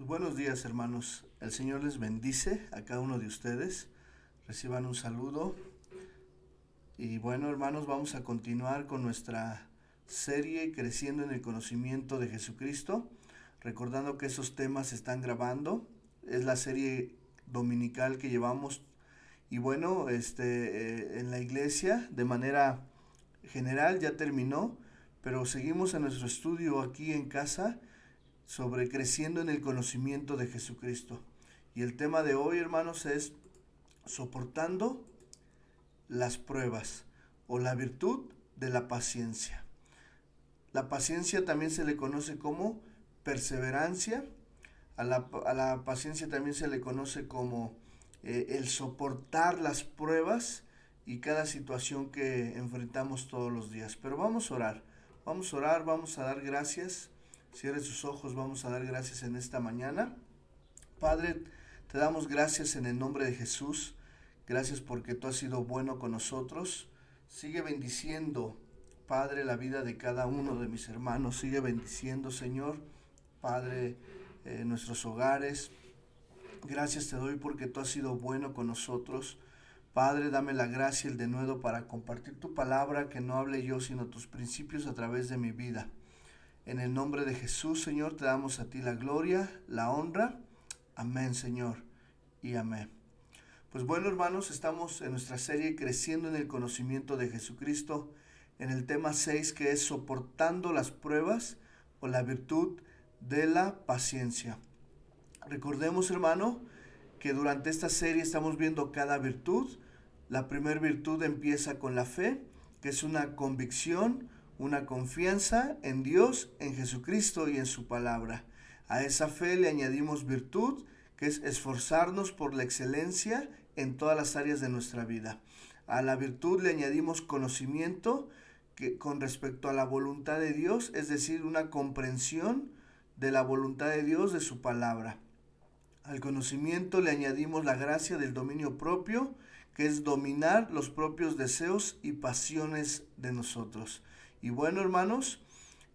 Buenos días, hermanos. El Señor les bendice a cada uno de ustedes. Reciban un saludo. Y bueno, hermanos, vamos a continuar con nuestra serie Creciendo en el conocimiento de Jesucristo. Recordando que esos temas se están grabando. Es la serie dominical que llevamos. Y bueno, en la iglesia, de manera general, ya terminó. Pero seguimos en nuestro estudio aquí en casa sobre creciendo en el conocimiento de Jesucristo. Y el tema de hoy, hermanos, es soportando las pruebas o la virtud de la paciencia. La paciencia también se le conoce como perseverancia. A la paciencia también se le conoce como el soportar las pruebas y cada situación que enfrentamos todos los días. Pero vamos a orar. Vamos a orar, vamos a dar gracias. Cierre sus ojos, vamos a dar gracias en esta mañana. Padre, te damos gracias en el nombre de Jesús. Gracias porque tú has sido bueno con nosotros. Sigue bendiciendo, Padre, la vida de cada uno de mis hermanos. Sigue bendiciendo, Señor, Padre, nuestros hogares. Gracias te doy porque tú has sido bueno con nosotros. Padre, dame la gracia y el denuedo para compartir tu palabra, que no hable yo, sino tus principios a través de mi vida. En el nombre de Jesús, Señor, te damos a ti la gloria, la honra. Amén, Señor, y amén. Pues bueno, hermanos, estamos en nuestra serie Creciendo en el conocimiento de Jesucristo, en el tema 6, que es soportando las pruebas o la virtud de la paciencia. Recordemos, hermano, que durante esta serie estamos viendo cada virtud. La primera virtud empieza con la fe, que es una convicción, una confianza en Dios, en Jesucristo y en su palabra. A esa fe le añadimos virtud, que es esforzarnos por la excelencia en todas las áreas de nuestra vida. A la virtud le añadimos conocimiento, que con respecto a la voluntad de Dios, es decir, una comprensión de la voluntad de Dios, de su palabra. Al conocimiento le añadimos la gracia del dominio propio, que es dominar los propios deseos y pasiones de nosotros. Y bueno, hermanos,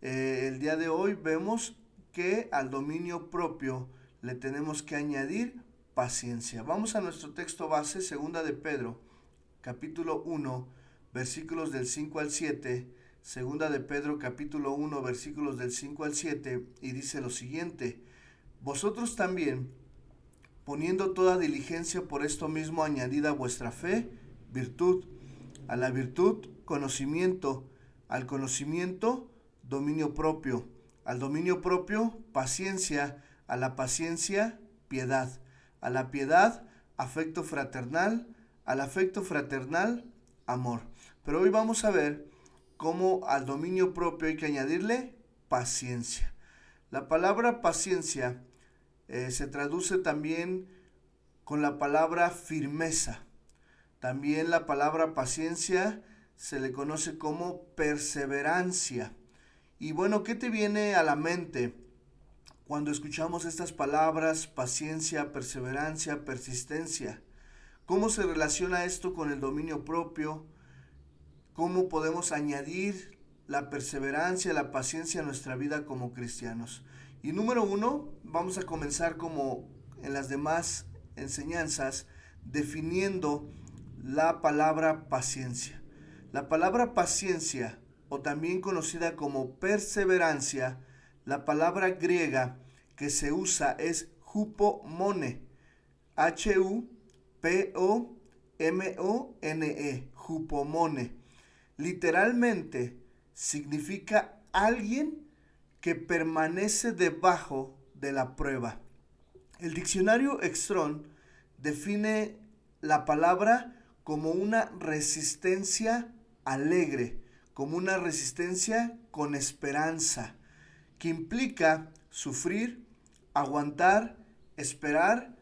el día de hoy vemos que al dominio propio le tenemos que añadir paciencia. Vamos a nuestro texto base, segunda de Pedro, capítulo 1, versículos del 5 al 7. Segunda de Pedro, capítulo 1, versículos del 5 al 7, y dice lo siguiente: vosotros también, poniendo toda diligencia, por esto mismo añadida a vuestra fe virtud, a la virtud conocimiento, al conocimiento dominio propio, al dominio propio paciencia, a la paciencia piedad, a la piedad afecto fraternal, al afecto fraternal amor. Pero hoy vamos a ver cómo al dominio propio hay que añadirle paciencia. La palabra paciencia se traduce también con la palabra firmeza. También la palabra paciencia se le conoce como perseverancia. Y bueno, ¿qué te viene a la mente cuando escuchamos estas palabras? Paciencia, perseverancia, persistencia. ¿Cómo se relaciona esto con el dominio propio? ¿Cómo podemos añadir la perseverancia, la paciencia a nuestra vida como cristianos? Y número uno, vamos a comenzar como en las demás enseñanzas, definiendo la palabra paciencia. La palabra paciencia, o también conocida como perseverancia, la palabra griega que se usa es hupomone, Hupomone, hupomone. Literalmente significa alguien que permanece debajo de la prueba. El diccionario Strong define la palabra como una resistencia alegre, como una resistencia con esperanza, que implica sufrir, aguantar, esperar,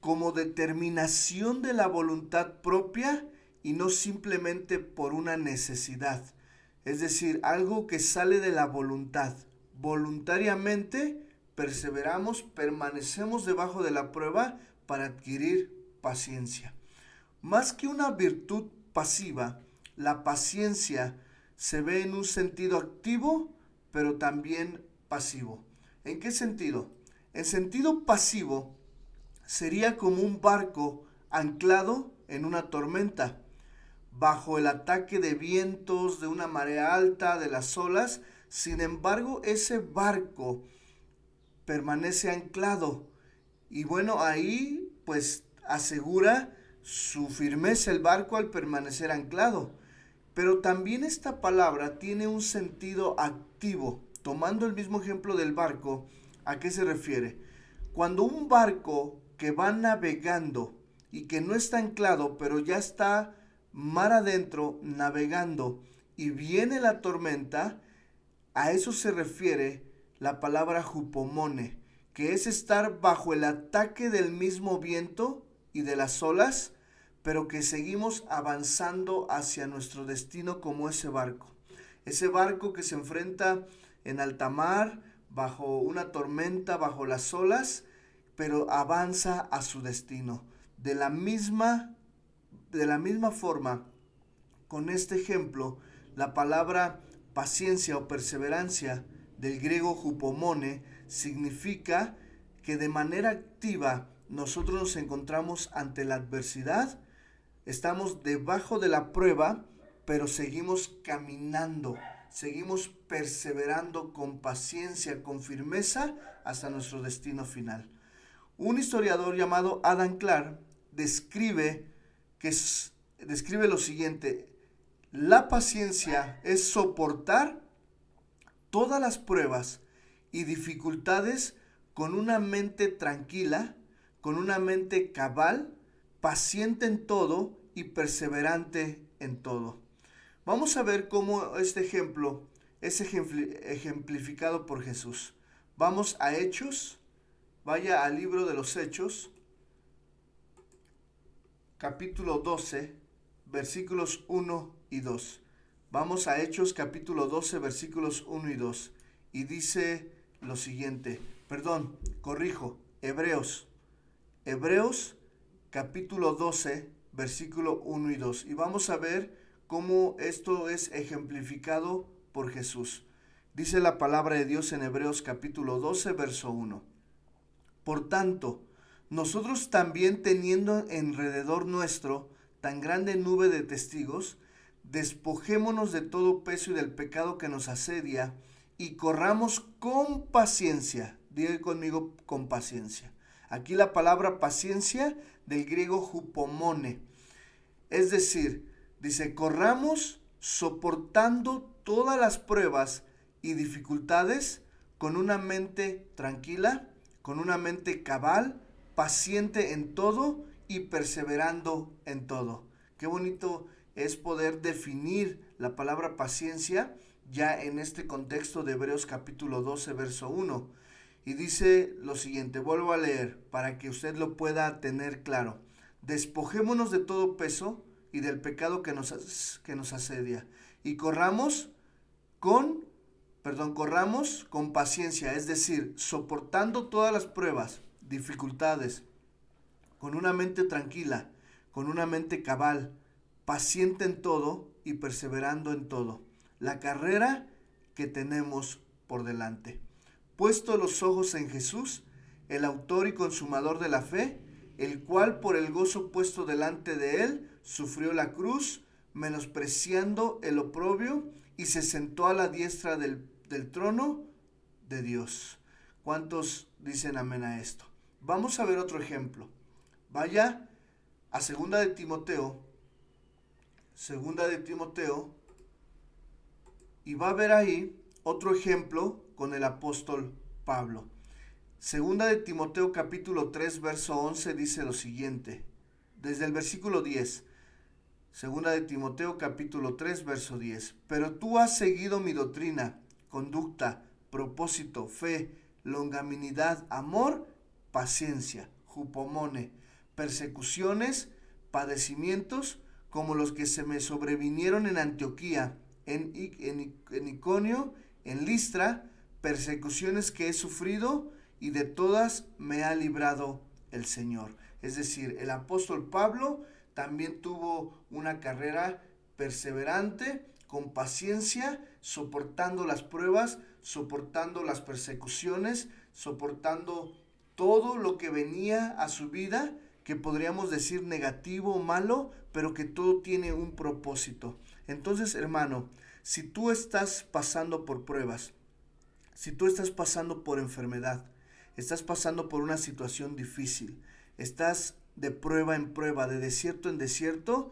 como determinación de la voluntad propia y no simplemente por una necesidad. Es decir, algo que sale de la voluntad. Voluntariamente perseveramos, permanecemos debajo de la prueba para adquirir paciencia. Más que una virtud pasiva, la paciencia se ve en un sentido activo, pero también pasivo. ¿En qué sentido? En sentido pasivo, sería como un barco anclado en una tormenta, bajo el ataque de vientos, de una marea alta, de las olas. Sin embargo, ese barco permanece anclado y bueno, ahí pues asegura su firmeza el barco al permanecer anclado. Pero también esta palabra tiene un sentido activo. Tomando el mismo ejemplo del barco, ¿a qué se refiere? Cuando un barco que va navegando y que no está anclado, pero ya está mar adentro navegando y viene la tormenta, a eso se refiere la palabra jupomone, que es estar bajo el ataque del mismo viento y de las olas, pero que seguimos avanzando hacia nuestro destino como ese barco. Ese barco que se enfrenta en alta mar, bajo una tormenta, bajo las olas, pero avanza a su destino. De la misma forma, con este ejemplo, la palabra paciencia o perseverancia del griego hupomone significa que de manera activa nosotros nos encontramos ante la adversidad, estamos debajo de la prueba, pero seguimos caminando, seguimos perseverando con paciencia, con firmeza hasta nuestro destino final. Un historiador llamado Adam Clark describe, describe lo siguiente: la paciencia es soportar todas las pruebas y dificultades con una mente tranquila, con una mente cabal, paciente en todo y perseverante en todo. Vamos a ver cómo este ejemplo es ejemplificado por Jesús. Vamos a Hechos, vaya al libro de los Hechos, capítulo 12, versículos 1 y 2. Vamos a Hechos capítulo 12, versículos 1 y 2. Y dice lo siguiente, Hebreos capítulo 12, versículo 1 y 2. Y vamos a ver cómo esto es ejemplificado por Jesús. Dice la palabra de Dios en Hebreos capítulo 12, verso 1. Por tanto, nosotros también teniendo alrededor nuestro tan grande nube de testigos, despojémonos de todo peso y del pecado que nos asedia y corramos con paciencia. Diga conmigo, con paciencia. Aquí la palabra paciencia del griego hupomone. Es decir, dice, corramos soportando todas las pruebas y dificultades con una mente tranquila, con una mente cabal, paciente en todo y perseverando en todo. Qué bonito es poder definir la palabra paciencia ya en este contexto de Hebreos capítulo 12, verso 1. Y dice lo siguiente, vuelvo a leer para que usted lo pueda tener claro. Despojémonos de todo peso y del pecado que nos asedia y corramos con paciencia, es decir, soportando todas las pruebas, dificultades, con una mente tranquila, con una mente cabal, paciente en todo y perseverando en todo. La carrera que tenemos por delante. Puesto los ojos en Jesús, el autor y consumador de la fe, el cual por el gozo puesto delante de él, sufrió la cruz, menospreciando el oprobio, y se sentó a la diestra del trono de Dios. ¿Cuántos dicen amén a esto? Vamos a ver otro ejemplo. Vaya a segunda de Timoteo, y va a ver ahí otro ejemplo con el apóstol Pablo. Segunda de Timoteo capítulo 3, verso 11 dice lo siguiente, desde el versículo 10. Segunda de Timoteo capítulo 3, verso 10. Pero tú has seguido mi doctrina, conducta, propósito, fe, longanimidad, amor, paciencia, jupomone, persecuciones, padecimientos, como los que se me sobrevinieron en Antioquía, en Iconio, en Listra, persecuciones que he sufrido y de todas me ha librado el Señor. Es decir, el apóstol Pablo también tuvo una carrera perseverante, con paciencia, soportando las pruebas, soportando las persecuciones, soportando todo lo que venía a su vida, que podríamos decir negativo o malo, pero que todo tiene un propósito. Entonces, hermano, si tú estás pasando por pruebas, si tú estás pasando por enfermedad, estás pasando por una situación difícil, estás de prueba en prueba, de desierto en desierto,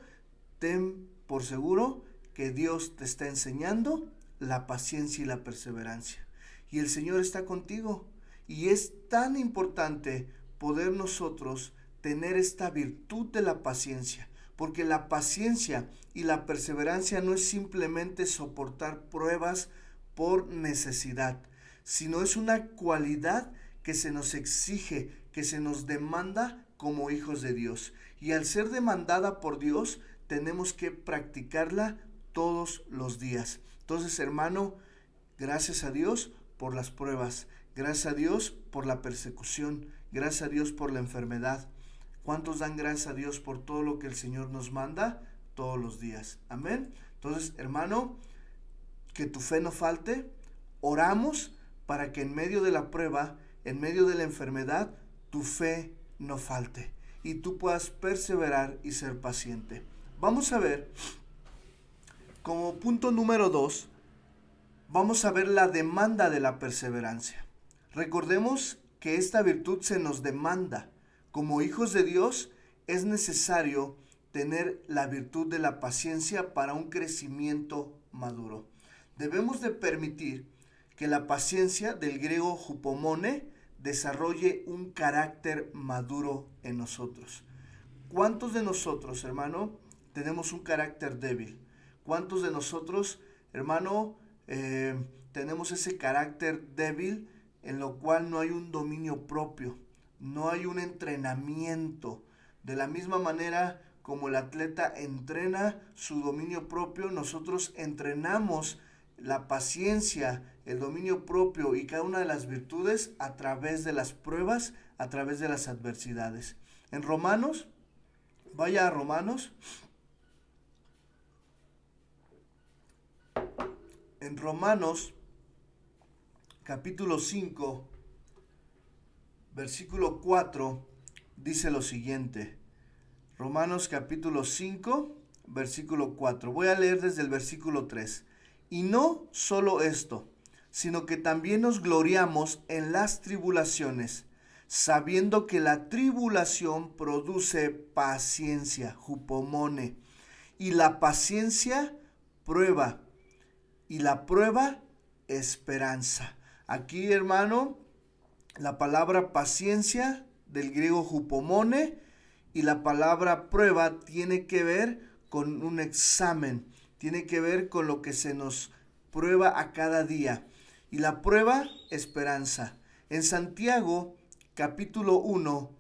ten por seguro que Dios te está enseñando la paciencia y la perseverancia. Y el Señor está contigo. Y es tan importante poder nosotros tener esta virtud de la paciencia, porque la paciencia y la perseverancia no es simplemente soportar pruebas por necesidad, sino es una cualidad que se nos exige, que se nos demanda como hijos de Dios. Y al ser demandada por Dios, tenemos que practicarla todos los días. Entonces, hermano, gracias a Dios por las pruebas, gracias a Dios por la persecución, gracias a Dios por la enfermedad. ¿Cuántos dan gracias a Dios por todo lo que el Señor nos manda todos los días? Amén. Entonces, hermano, que tu fe no falte. Oramos para que en medio de la prueba, en medio de la enfermedad, tu fe no falte y tú puedas perseverar y ser paciente. Vamos a ver, como punto número 2, vamos a ver la demanda de la perseverancia. Recordemos que esta virtud se nos demanda. Como hijos de Dios es necesario tener la virtud de la paciencia para un crecimiento maduro. Debemos de permitir que la paciencia, del griego hupomone, desarrolle un carácter maduro en nosotros. ¿Cuántos de nosotros, hermano, tenemos un carácter débil? ¿Cuántos de nosotros, hermano, tenemos ese carácter débil en lo cual no hay un dominio propio, no hay un entrenamiento? De la misma manera como el atleta entrena su dominio propio, nosotros entrenamos la paciencia, el dominio propio y cada una de las virtudes a través de las pruebas, a través de las adversidades. En Romanos, vaya a Romanos. En Romanos, capítulo 5, versículo 4, dice lo siguiente. Romanos capítulo 5, versículo 4. Voy a leer desde el versículo 3. Y no solo esto, sino que también nos gloriamos en las tribulaciones, sabiendo que la tribulación produce paciencia, hupomone, y la paciencia prueba, y la prueba esperanza. Aquí, hermano, la palabra paciencia del griego hupomone y la palabra prueba tiene que ver con un examen, tiene que ver con lo que se nos prueba a cada día. Y la prueba, esperanza. En Santiago capítulo 1,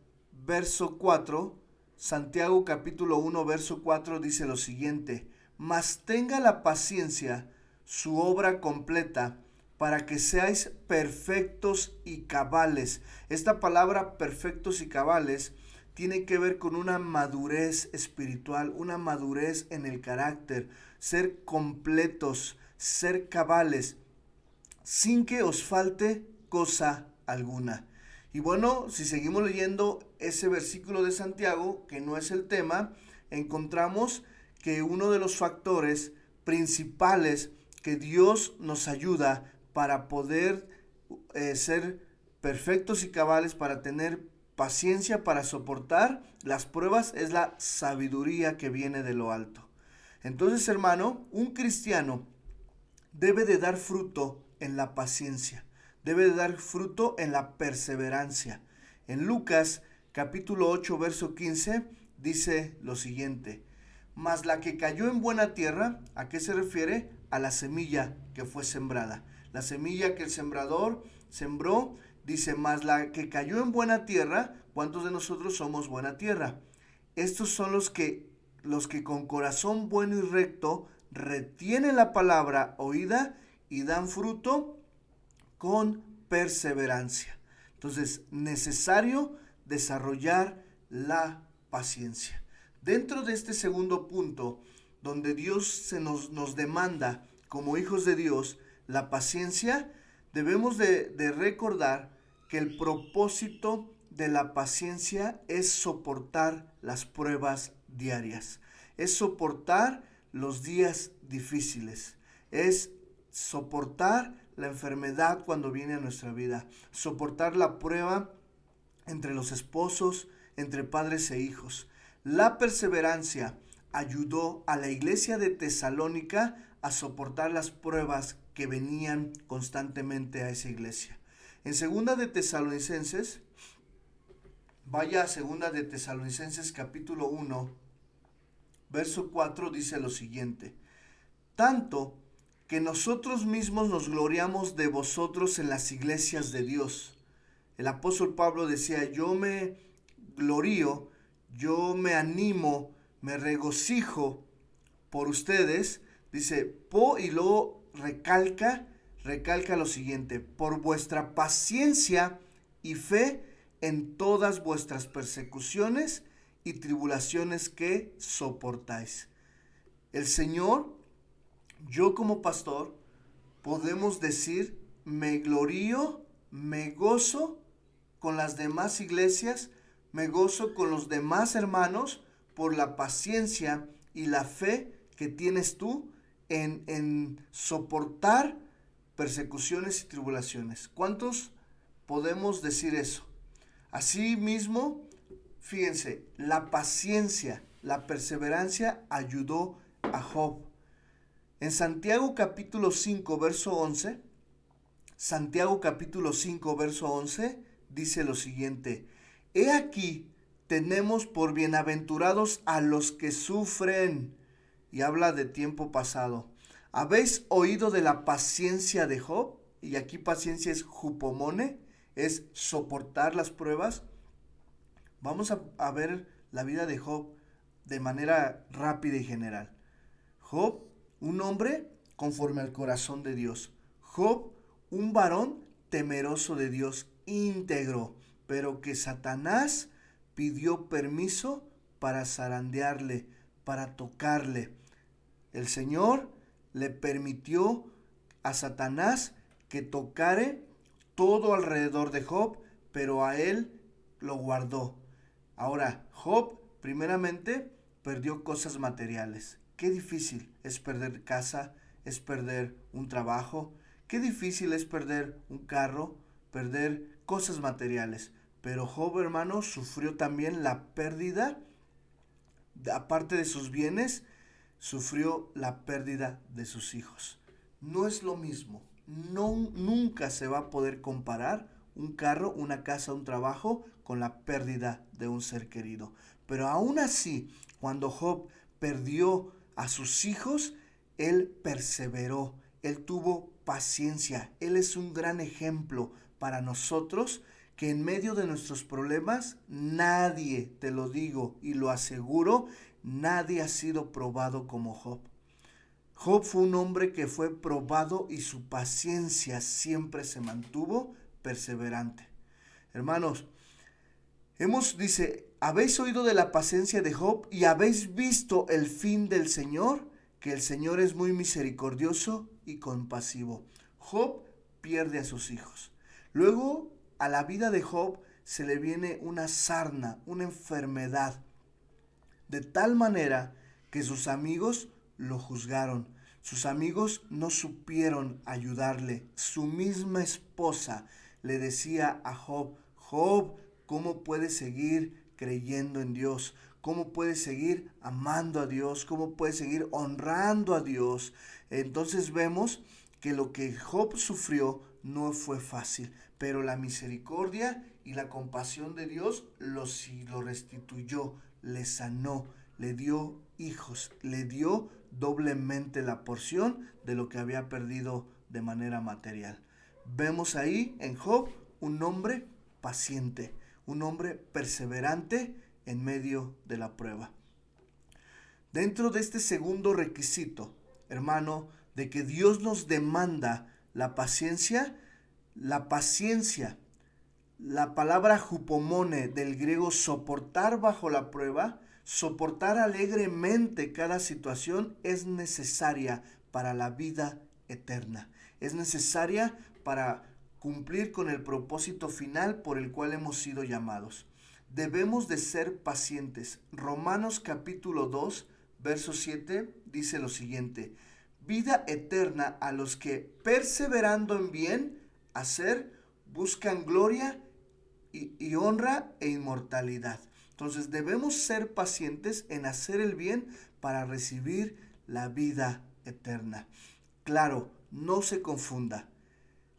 verso 4, Santiago capítulo 1, verso 4 dice lo siguiente: mas tenga la paciencia su obra completa, para que seáis perfectos y cabales. Esta palabra perfectos y cabales tiene que ver con una madurez espiritual, una madurez en el carácter, ser completos, ser cabales, sin que os falte cosa alguna. Y bueno, si seguimos leyendo ese versículo de Santiago, que no es el tema, encontramos que uno de los factores principales que Dios nos ayuda para poder ser perfectos y cabales, para tener paciencia, para soportar las pruebas, es la sabiduría que viene de lo alto. Entonces, hermano, un cristiano debe de dar fruto en la paciencia, debe de dar fruto en la perseverancia. En Lucas capítulo 8, verso 15 dice lo siguiente: mas la que cayó en buena tierra, ¿a qué se refiere? A la semilla que fue sembrada. La semilla que el sembrador sembró, dice, mas la que cayó en buena tierra. ¿Cuántos de nosotros somos buena tierra? Estos son los que con corazón bueno y recto retienen la palabra oída y dan fruto con perseverancia. Entonces, necesario desarrollar la paciencia. Dentro de este segundo punto, donde Dios nos demanda como hijos de Dios la paciencia, debemos de recordar que el propósito de la paciencia es soportar las pruebas diarias, es soportar los días difíciles, es soportar la enfermedad cuando viene a nuestra vida, soportar la prueba entre los esposos, entre padres e hijos. La perseverancia ayudó a la iglesia de Tesalónica a soportar las pruebas que venían constantemente a esa iglesia. En segunda de Tesalonicenses, vaya a segunda de Tesalonicenses capítulo 1, verso 4 dice lo siguiente: tanto que nosotros mismos nos gloriamos de vosotros en las iglesias de Dios. El apóstol Pablo decía, yo me glorío, yo me animo, me regocijo por ustedes, dice, y luego recalca lo siguiente: por vuestra paciencia y fe en todas vuestras persecuciones y tribulaciones que soportáis. El Señor, yo como pastor, podemos decir, me glorío, me gozo con las demás iglesias, me gozo con los demás hermanos por la paciencia y la fe que tienes tú en soportar persecuciones y tribulaciones. ¿Cuántos podemos decir eso? Así mismo, fíjense, la paciencia, la perseverancia ayudó a Job. En Santiago capítulo 5, verso 11, Santiago capítulo 5, verso 11, dice lo siguiente: he aquí, tenemos por bienaventurados a los que sufren. Y habla de tiempo pasado. ¿Habéis oído de la paciencia de Job? Y aquí paciencia es hupomone, es soportar las pruebas. Vamos a ver la vida de Job de manera rápida y general. Job, un hombre conforme al corazón de Dios. Job, un varón temeroso de Dios, íntegro, pero que Satanás pidió permiso para zarandearle, para tocarle. El Señor le permitió a Satanás que tocare todo alrededor de Job, pero a él lo guardó. Ahora, Job, primeramente, perdió cosas materiales. Qué difícil es perder casa, es perder un trabajo. Qué difícil es perder un carro, perder cosas materiales. Pero Job, hermano, sufrió también la pérdida, aparte de sus bienes, sufrió la pérdida de sus hijos. No es lo mismo. Nunca se va a poder comparar un carro, una casa, un trabajo con la pérdida de un ser querido. Pero aún así, cuando Job perdió a sus hijos, él perseveró, él tuvo paciencia. Él es un gran ejemplo para nosotros, que en medio de nuestros problemas, nadie, te lo digo y lo aseguro, nadie ha sido probado como Job. Job fue un hombre que fue probado y su paciencia siempre se mantuvo perseverante. Hermanos, dice, ¿habéis oído de la paciencia de Job y habéis visto el fin del Señor? Que el Señor es muy misericordioso y compasivo. Job pierde a sus hijos. Luego, a la vida de Job se le viene una sarna, una enfermedad, de tal manera que sus amigos lo juzgaron. Sus amigos no supieron ayudarle. Su misma esposa le decía a Job, Job, ¿cómo puedes seguir creyendo en Dios? ¿Cómo puedes seguir amando a Dios? ¿Cómo puedes seguir honrando a Dios? Entonces vemos que lo que Job sufrió no fue fácil, pero la misericordia y la compasión de Dios lo restituyó, le sanó, le dio hijos, le dio doblemente la porción de lo que había perdido de manera material. Vemos ahí en Job un hombre paciente, un hombre perseverante en medio de la prueba. Dentro de este segundo requisito, hermano, de que Dios nos demanda la paciencia, la palabra hupomone del griego soportar bajo la prueba, soportar alegremente cada situación, es necesaria para la vida eterna. Es necesaria para cumplir con el propósito final por el cual hemos sido llamados. Debemos de ser pacientes. Romanos capítulo 2, verso 7 dice lo siguiente: vida eterna a los que, perseverando en bien hacer, buscan gloria y honra e inmortalidad. Entonces debemos ser pacientes en hacer el bien para recibir la vida eterna. Claro, no se confunda.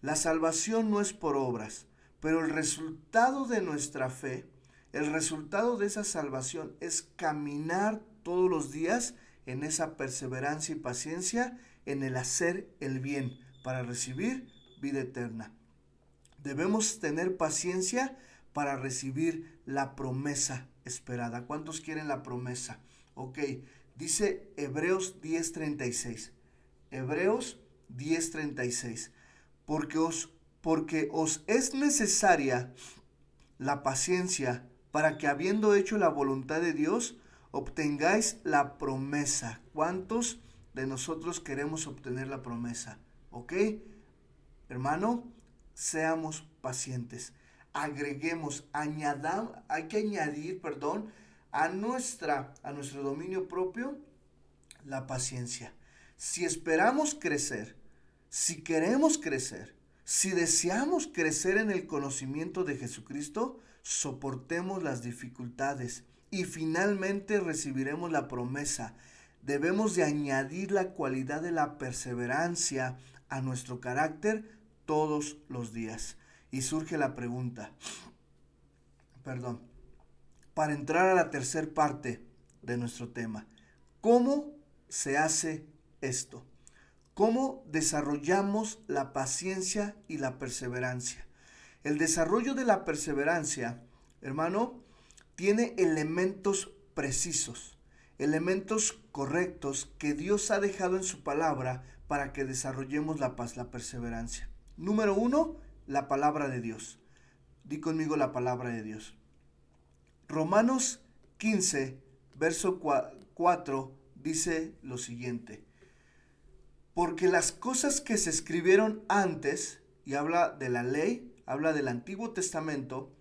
La salvación no es por obras, pero el resultado de nuestra fe, el resultado de esa salvación es caminar todos los días en esa perseverancia y paciencia en el hacer el bien para recibir vida eterna. Debemos tener paciencia para recibir la promesa esperada. ¿Cuántos quieren la promesa? Ok, dice Hebreos 10:36. Hebreos 10:36. Porque os es necesaria la paciencia para que, habiendo hecho la voluntad de Dios, obtengáis la promesa. ¿Cuántos de nosotros queremos obtener la promesa? ¿Ok? Hermano, seamos pacientes. Agreguemos, hay que añadir, a nuestro dominio propio la paciencia. Si esperamos crecer, si queremos crecer, si deseamos crecer en el conocimiento de Jesucristo, soportemos las dificultades y finalmente recibiremos la promesa. Debemos de añadir la cualidad de la perseverancia a nuestro carácter todos los días. Y surge la pregunta, para entrar a la tercera parte de nuestro tema: ¿cómo se hace esto? ¿Cómo desarrollamos la paciencia y la perseverancia? El desarrollo de la perseverancia, hermano, tiene elementos precisos, elementos correctos que Dios ha dejado en su palabra para que desarrollemos la perseverancia. Número 1, la palabra de Dios. Di conmigo la palabra de Dios. Romanos 15, verso 4 dice lo siguiente: porque las cosas que se escribieron antes, y habla de la ley, habla del Antiguo Testamento,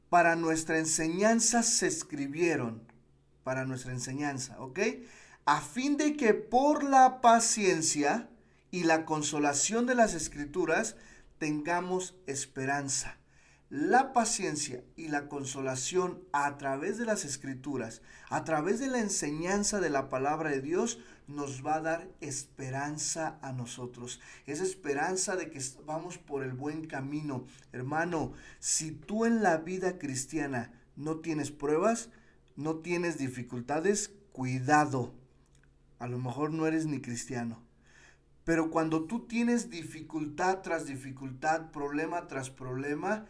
para nuestra enseñanza se escribieron, para nuestra enseñanza, ¿ok? A fin de que por la paciencia y la consolación de las Escrituras tengamos esperanza. La paciencia y la consolación a través de las Escrituras, a través de la enseñanza de la palabra de Dios, nos va a dar esperanza a nosotros. Esa esperanza de que vamos por el buen camino. Hermano, si tú en la vida cristiana no tienes pruebas, no tienes dificultades, cuidado. A lo mejor no eres ni cristiano. Pero cuando tú tienes dificultad tras dificultad, problema tras problema,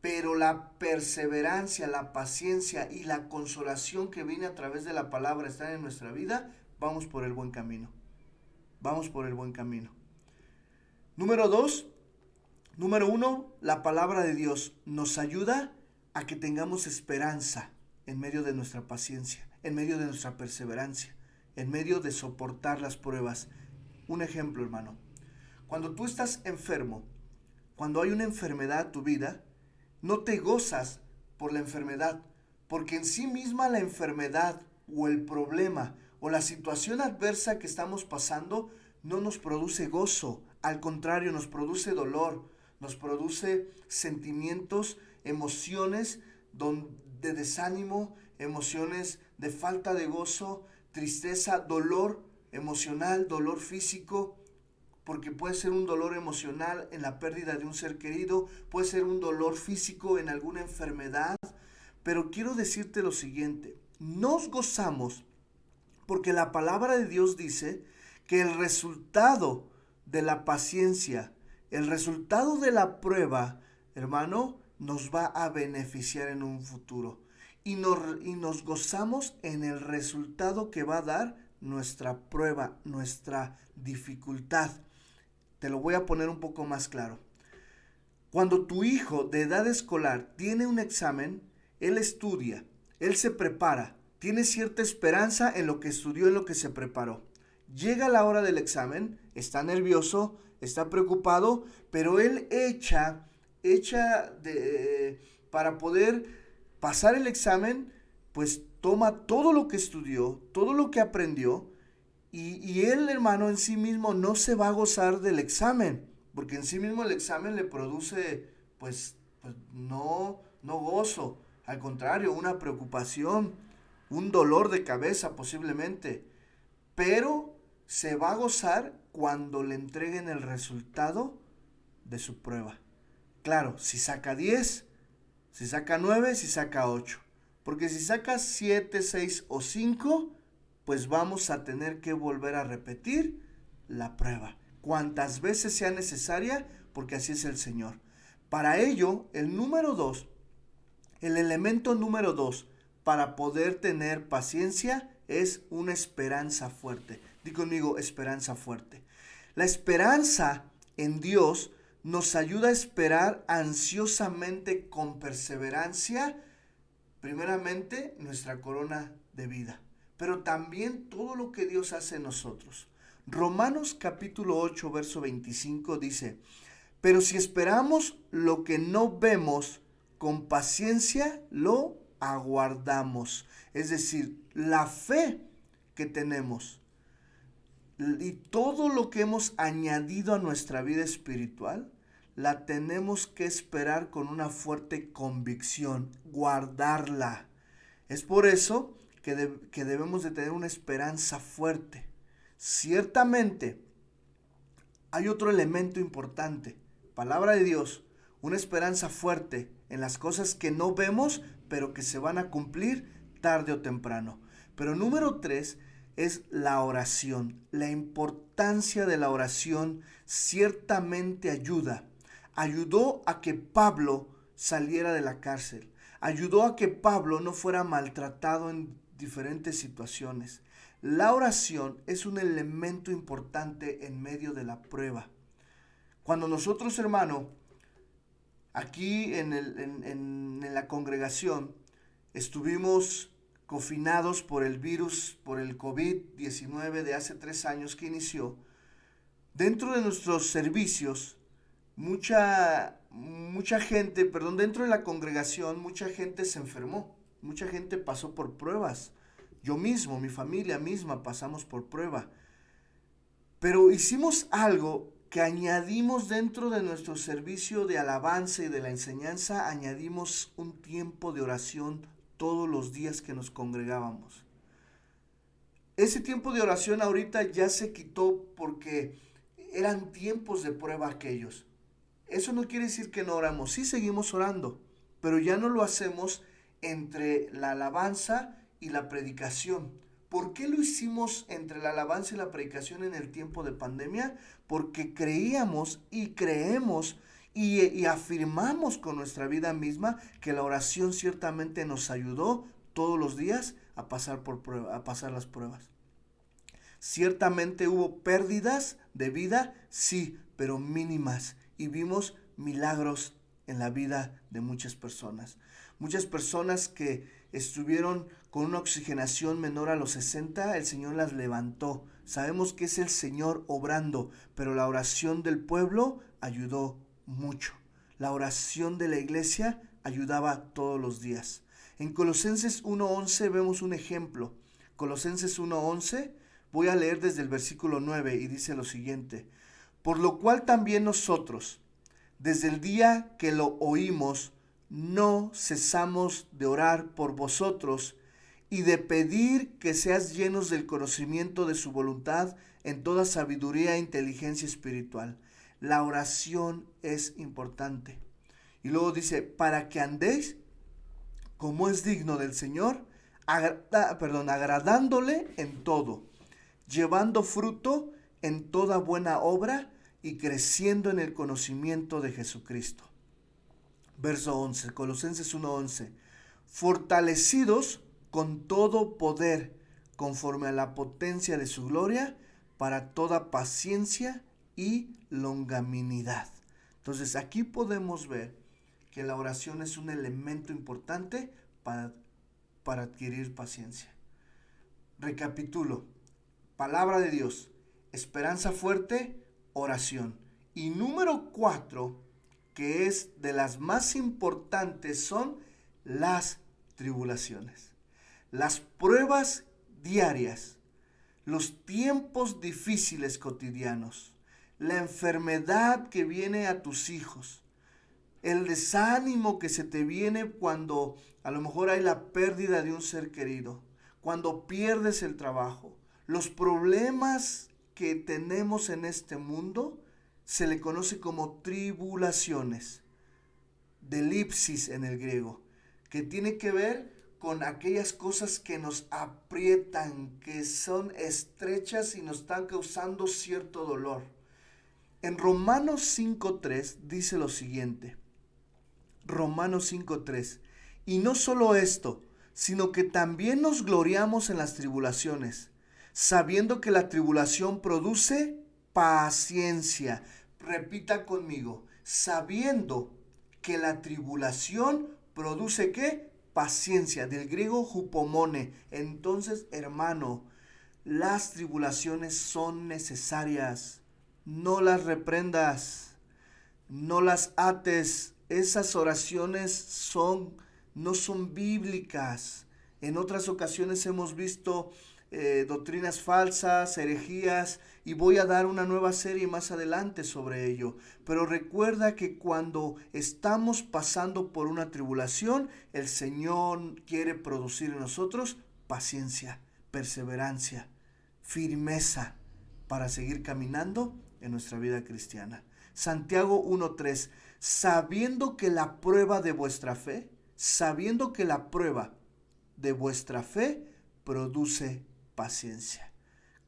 pero la perseverancia, la paciencia y la consolación que viene a través de la palabra están en nuestra vida, vamos por el buen camino. Vamos por el buen camino. Número 1, la palabra de Dios nos ayuda a que tengamos esperanza en medio de nuestra paciencia, en medio de nuestra perseverancia, en medio de soportar las pruebas. Un ejemplo, hermano. Cuando tú estás enfermo, cuando hay una enfermedad en tu vida, no te gozas por la enfermedad, porque en sí misma la enfermedad o el problema o la situación adversa que estamos pasando no nos produce gozo. Al contrario, nos produce dolor, nos produce sentimientos, emociones de desánimo, emociones de falta de gozo, tristeza, dolor emocional, dolor físico, porque puede ser un dolor emocional en la pérdida de un ser querido, puede ser un dolor físico en alguna enfermedad, pero quiero decirte lo siguiente: nos gozamos porque la palabra de Dios dice que el resultado de la paciencia, el resultado de la prueba, hermano, nos va a beneficiar en un futuro. Y nos gozamos en el resultado que va a dar nuestra prueba, nuestra dificultad. Te lo voy a poner un poco más claro. Cuando tu hijo de edad escolar tiene un examen, él estudia, él se prepara, tiene cierta esperanza en lo que estudió, en lo que se preparó. Llega la hora del examen, está nervioso, está preocupado, pero él para poder pasar el examen, pues toma todo lo que estudió, todo lo que aprendió, y él, hermano, en sí mismo no se va a gozar del examen, porque en sí mismo el examen le produce, pues no gozo, al contrario, una preocupación, un dolor de cabeza posiblemente, pero se va a gozar cuando le entreguen el resultado de su prueba. Claro, si saca 10, si saca 9, si saca 8. Porque si saca 7, 6 o 5, pues vamos a tener que volver a repetir la prueba. Cuantas veces sea necesaria, porque así es el Señor. Para ello, el elemento número 2, para poder tener paciencia, es una esperanza fuerte. Di conmigo, esperanza fuerte. La esperanza en Dios nos ayuda a esperar ansiosamente con perseverancia, primeramente, nuestra corona de vida, pero también todo lo que Dios hace en nosotros. Romanos capítulo 8, verso 25 dice, pero si esperamos lo que no vemos, con paciencia lo aguardamos. Es decir, la fe que tenemos y todo lo que hemos añadido a nuestra vida espiritual, la tenemos que esperar con una fuerte convicción, guardarla. Es por eso que debemos de tener una esperanza fuerte. Ciertamente, hay otro elemento importante, palabra de Dios, una esperanza fuerte en las cosas que no vemos, pero que se van a cumplir tarde o temprano. Pero número 3 es la oración. La importancia de la oración ciertamente ayudó a que Pablo saliera de la cárcel, ayudó a que Pablo no fuera maltratado en diferentes situaciones. La oración es un elemento importante en medio de la prueba. Cuando nosotros, hermano, aquí en la congregación, estuvimos confinados por el virus, por el COVID-19 de hace 3 años que inició, dentro de nuestros servicios, dentro de la congregación, mucha gente se enfermó, mucha gente pasó por pruebas. Yo mismo, mi familia misma pasamos por prueba. Pero hicimos algo que añadimos dentro de nuestro servicio de alabanza y de la enseñanza, añadimos un tiempo de oración todos los días que nos congregábamos. Ese tiempo de oración ahorita ya se quitó porque eran tiempos de prueba aquellos. Eso no quiere decir que no oramos, sí seguimos orando, pero ya no lo hacemos entre la alabanza y la predicación. ¿Por qué lo hicimos entre la alabanza y la predicación en el tiempo de pandemia? Porque creíamos y creemos y afirmamos con nuestra vida misma que la oración ciertamente nos ayudó todos los días a pasar a pasar las pruebas. Ciertamente hubo pérdidas de vida, sí, pero mínimas, y vimos milagros en la vida de muchas personas. Muchas personas que estuvieron con una oxigenación menor a los 60, el Señor las levantó. Sabemos que es el Señor obrando, pero la oración del pueblo ayudó mucho. La oración de la iglesia ayudaba todos los días. En Colosenses 1:11 vemos un ejemplo. Colosenses 1:11, voy a leer desde el versículo 9 y dice lo siguiente: por lo cual también nosotros, desde el día que lo oímos, no cesamos de orar por vosotros y de pedir que seas llenos del conocimiento de su voluntad en toda sabiduría e inteligencia espiritual. La oración es importante. Y luego dice, para que andéis como es digno del Señor, agradándole en todo, llevando fruto en toda buena obra y creciendo en el conocimiento de Jesucristo. Verso 11, Colosenses 1:11. Fortalecidos con todo poder, conforme a la potencia de su gloria, para toda paciencia y longanimidad. Entonces aquí podemos ver que la oración es un elemento importante para adquirir paciencia. Recapitulo. Palabra de Dios, esperanza fuerte, oración. Y número 4, que es de las más importantes, son las tribulaciones. Las pruebas diarias, los tiempos difíciles cotidianos, la enfermedad que viene a tus hijos, el desánimo que se te viene cuando a lo mejor hay la pérdida de un ser querido, cuando pierdes el trabajo, los problemas que tenemos en este mundo se le conoce como tribulaciones, de elipsis en el griego, que tiene que ver con aquellas cosas que nos aprietan, que son estrechas y nos están causando cierto dolor. En Romanos 5.3 dice lo siguiente, Romanos 5.3, y no solo esto, sino que también nos gloriamos en las tribulaciones, sabiendo que la tribulación produce paciencia. Repita conmigo, sabiendo que la tribulación produce ¿qué? Paciencia, del griego hupomone. Entonces, hermano, las tribulaciones son necesarias. No las reprendas, no las ates. Esas oraciones no son bíblicas. En otras ocasiones hemos visto doctrinas falsas, herejías, y voy a dar una nueva serie más adelante sobre ello. Pero recuerda que cuando estamos pasando por una tribulación, el Señor quiere producir en nosotros paciencia, perseverancia, firmeza para seguir caminando en nuestra vida cristiana. Santiago 1.3, sabiendo que la prueba de vuestra fe produce paciencia.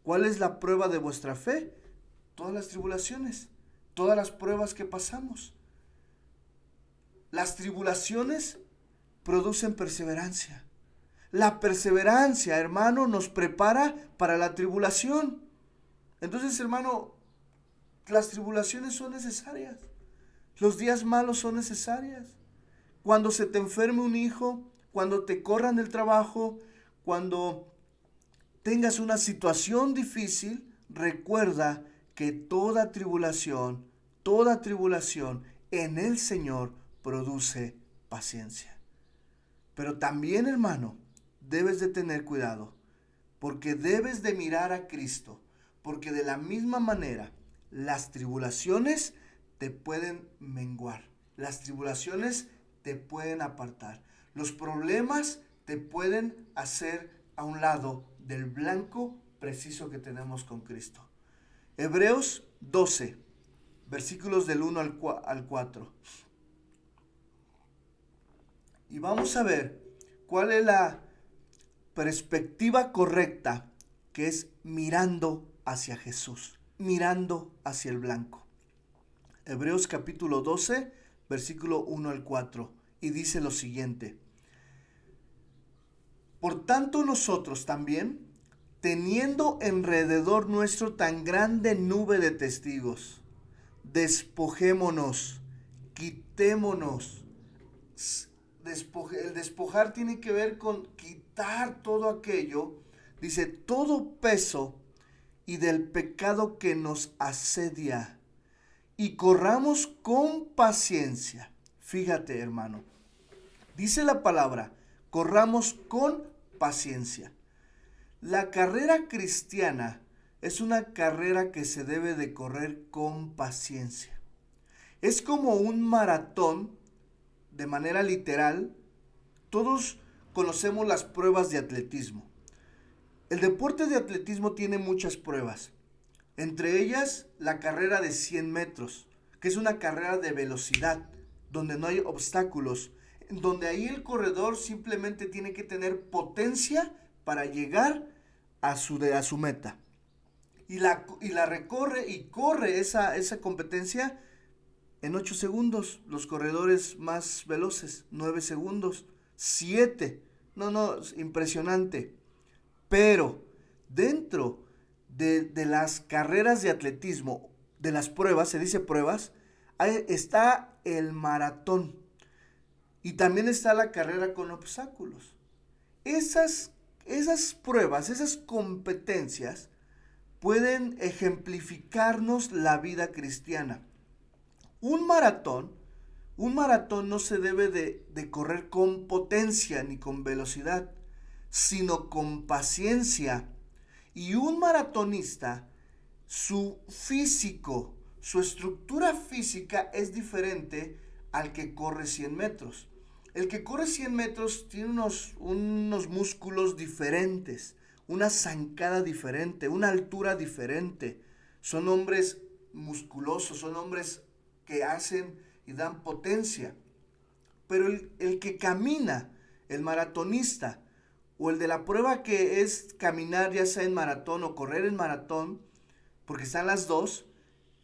¿Cuál es la prueba de vuestra fe? Todas las tribulaciones, todas las pruebas que pasamos. Las tribulaciones producen perseverancia. La perseverancia, hermano, nos prepara para la tribulación. Entonces, hermano, las tribulaciones son necesarias. Los días malos son necesarias. Cuando se te enferme un hijo, cuando te corran del trabajo, cuando tengas una situación difícil, recuerda que toda tribulación en el Señor produce paciencia. Pero también, hermano, debes de tener cuidado, porque debes de mirar a Cristo, porque de la misma manera las tribulaciones te pueden menguar, las tribulaciones te pueden apartar, los problemas te pueden hacer a un lado del blanco preciso que tenemos con Cristo. Hebreos 12, versículos del 1 al 4. Y vamos a ver cuál es la perspectiva correcta, que es mirando hacia Jesús, mirando hacia el blanco. Hebreos capítulo 12, versículo 1 al 4, y dice lo siguiente: por tanto nosotros también, teniendo alrededor nuestro tan grande nube de testigos, despojémonos, quitémonos. El despojar tiene que ver con quitar todo aquello, dice, todo peso y del pecado que nos asedia, y corramos con paciencia. Fíjate, hermano, dice la palabra, corramos con paciencia. La carrera cristiana es una carrera que se debe de correr con paciencia. Es como un maratón, de manera literal. Todos conocemos las pruebas de atletismo. El deporte de atletismo tiene muchas pruebas. Entre ellas, la carrera de 100 metros, que es una carrera de velocidad, donde no hay obstáculos, donde ahí el corredor simplemente tiene que tener potencia para llegar a su meta. Y la recorre y corre esa competencia en 8 segundos. Los corredores más veloces, 9 segundos, 7. Impresionante. Pero dentro de las carreras de atletismo, de las pruebas, se dice pruebas, está el maratón. Y también está la carrera con obstáculos. Esas pruebas, esas competencias pueden ejemplificarnos la vida cristiana. Un maratón, un maratón no se debe de correr con potencia ni con velocidad, sino con paciencia. Y un maratonista, su físico, su estructura física es diferente al que corre 100 metros. El que corre 100 metros tiene unos músculos diferentes, una zancada diferente, una altura diferente. Son hombres musculosos, son hombres que hacen y dan potencia. Pero el que camina, el maratonista, o el de la prueba que es caminar ya sea en maratón o correr en maratón, porque están las dos,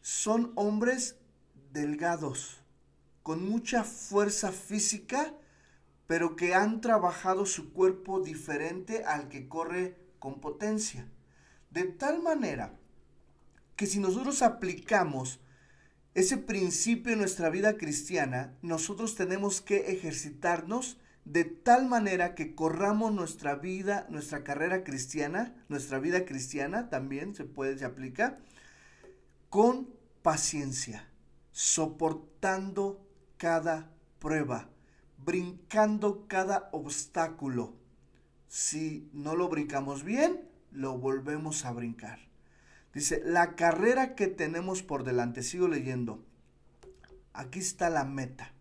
son hombres delgados, con mucha fuerza física, pero que han trabajado su cuerpo diferente al que corre con potencia. De tal manera que si nosotros aplicamos ese principio en nuestra vida cristiana, nosotros tenemos que ejercitarnos de tal manera que corramos nuestra vida, nuestra carrera cristiana, nuestra vida cristiana también se aplica, con paciencia, soportando cada prueba, brincando cada obstáculo. Si no lo brincamos bien, lo volvemos a brincar. Dice, la carrera que tenemos por delante, sigo leyendo, aquí está la meta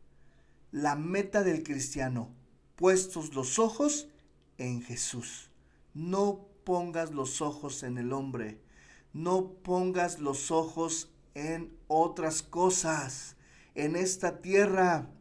del cristiano, puestos los ojos en Jesús. No pongas los ojos en el hombre, no pongas los ojos en otras cosas, en esta tierra,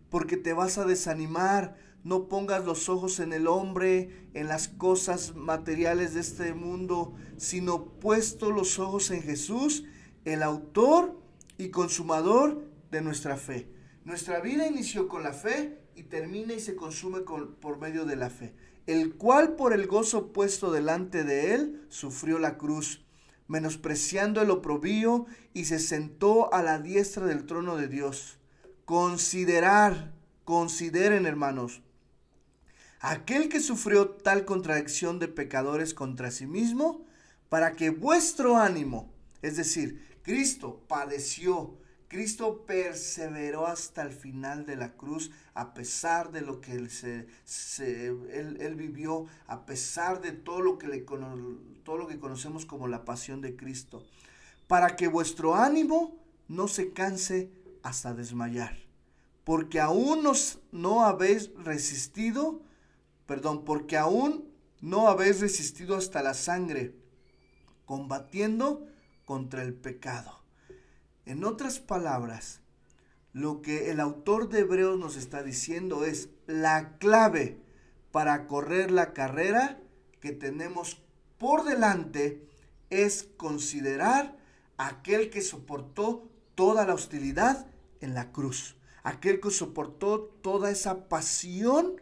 porque te vas a desanimar. No pongas los ojos en el hombre, en las cosas materiales de este mundo, sino puesto los ojos en Jesús, el autor y consumador de nuestra fe. Nuestra vida inició con la fe y termina y se consume por medio de la fe, el cual por el gozo puesto delante de él sufrió la cruz, menospreciando el oprobio, y se sentó a la diestra del trono de Dios. Consideren, hermanos, aquel que sufrió tal contradicción de pecadores contra sí mismo, para que vuestro ánimo, es decir, Cristo padeció, Cristo perseveró hasta el final de la cruz, a pesar de lo que él vivió, a pesar de todo lo que conocemos como la pasión de Cristo, para que vuestro ánimo no se canse hasta desmayar, porque aún no habéis resistido, porque aún no habéis resistido hasta la sangre, combatiendo contra el pecado. En otras palabras, lo que el autor de Hebreos nos está diciendo es la clave para correr la carrera que tenemos por delante es considerar a aquel que soportó toda la hostilidad en la cruz, aquel que soportó toda esa pasión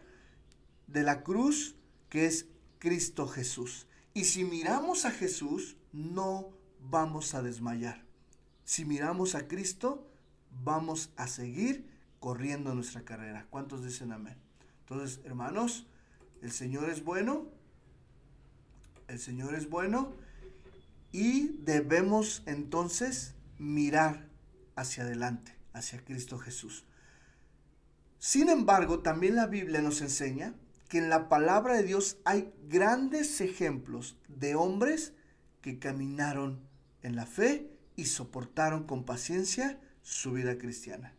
de la cruz que es Cristo Jesús. Y si miramos a Jesús, no vamos a desmayar. Si miramos a Cristo, vamos a seguir corriendo nuestra carrera. ¿Cuántos dicen amén? Entonces, hermanos, el Señor es bueno, y debemos entonces mirar hacia adelante, hacia Cristo Jesús. Sin embargo, también la Biblia nos enseña que en la palabra de Dios hay grandes ejemplos de hombres que caminaron en la fe y soportaron con paciencia su vida cristiana.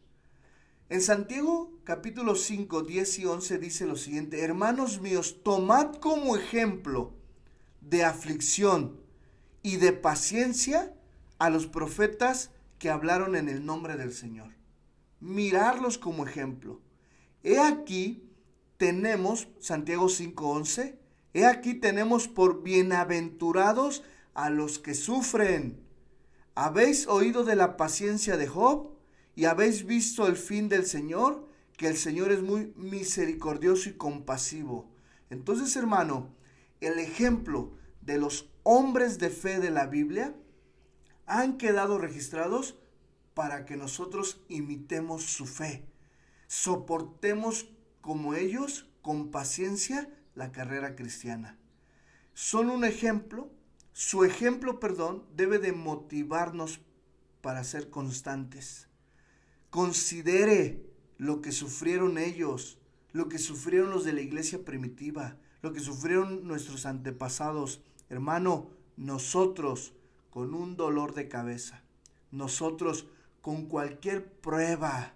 En Santiago capítulo 5, 10 y 11 dice lo siguiente: hermanos míos, tomad como ejemplo de aflicción y de paciencia a los profetas que hablaron en el nombre del Señor. Mirarlos como ejemplo. He aquí tenemos, Santiago 5:11, he aquí tenemos por bienaventurados a los que sufren. ¿Habéis oído de la paciencia de Job? ¿Y habéis visto el fin del Señor? Que el Señor es muy misericordioso y compasivo. Entonces, hermano, el ejemplo de los hombres de fe de la Biblia han quedado registrados para que nosotros imitemos su fe. Soportemos como ellos, con paciencia, la carrera cristiana. Son un ejemplo. Su ejemplo, debe de motivarnos para ser constantes. Considere lo que sufrieron ellos, lo que sufrieron los de la iglesia primitiva, lo que sufrieron nuestros antepasados. Hermano, nosotros con un dolor de cabeza, nosotros con cualquier prueba,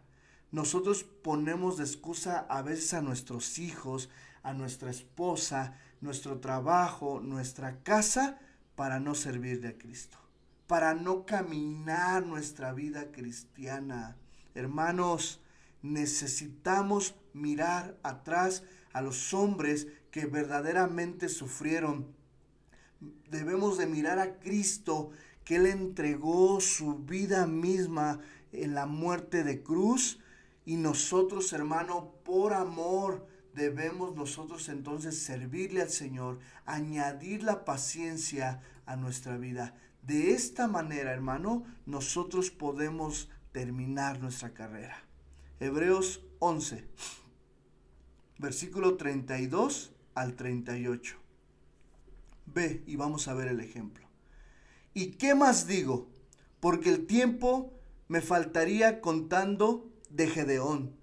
nosotros ponemos de excusa a veces a nuestros hijos, a nuestra esposa, nuestro trabajo, nuestra casa, para no servirle a Cristo, para no caminar nuestra vida cristiana. Hermanos, necesitamos mirar atrás a los hombres que verdaderamente sufrieron. Debemos de mirar a Cristo, que Él entregó su vida misma en la muerte de cruz, y nosotros, hermano, por amor debemos nosotros entonces servirle al Señor, añadir la paciencia a nuestra vida. De esta manera, hermano, nosotros podemos terminar nuestra carrera. Hebreos 11, versículo 32 al 38. Ve y vamos a ver el ejemplo. ¿Y qué más digo? Porque el tiempo me faltaría contando de Gedeón.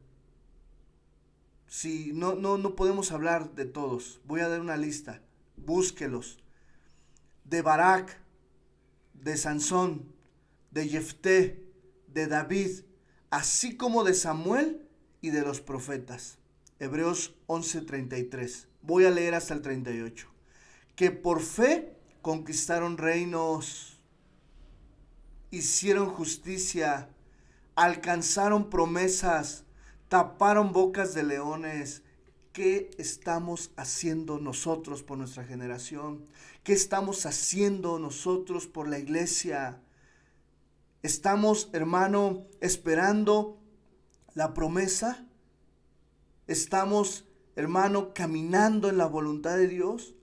Si no podemos hablar de todos, voy a dar una lista, búsquelos. De Barak, de Sansón, de Jefté, de David, así como de Samuel y de los profetas. Hebreos 11:33. Voy a leer hasta el 38. Que por fe conquistaron reinos, hicieron justicia, alcanzaron promesas, taparon bocas de leones. ¿Qué estamos haciendo nosotros por nuestra generación? ¿Qué estamos haciendo nosotros por la iglesia? ¿Estamos, hermano, esperando la promesa? ¿Estamos, hermano, caminando en la voluntad de Dios?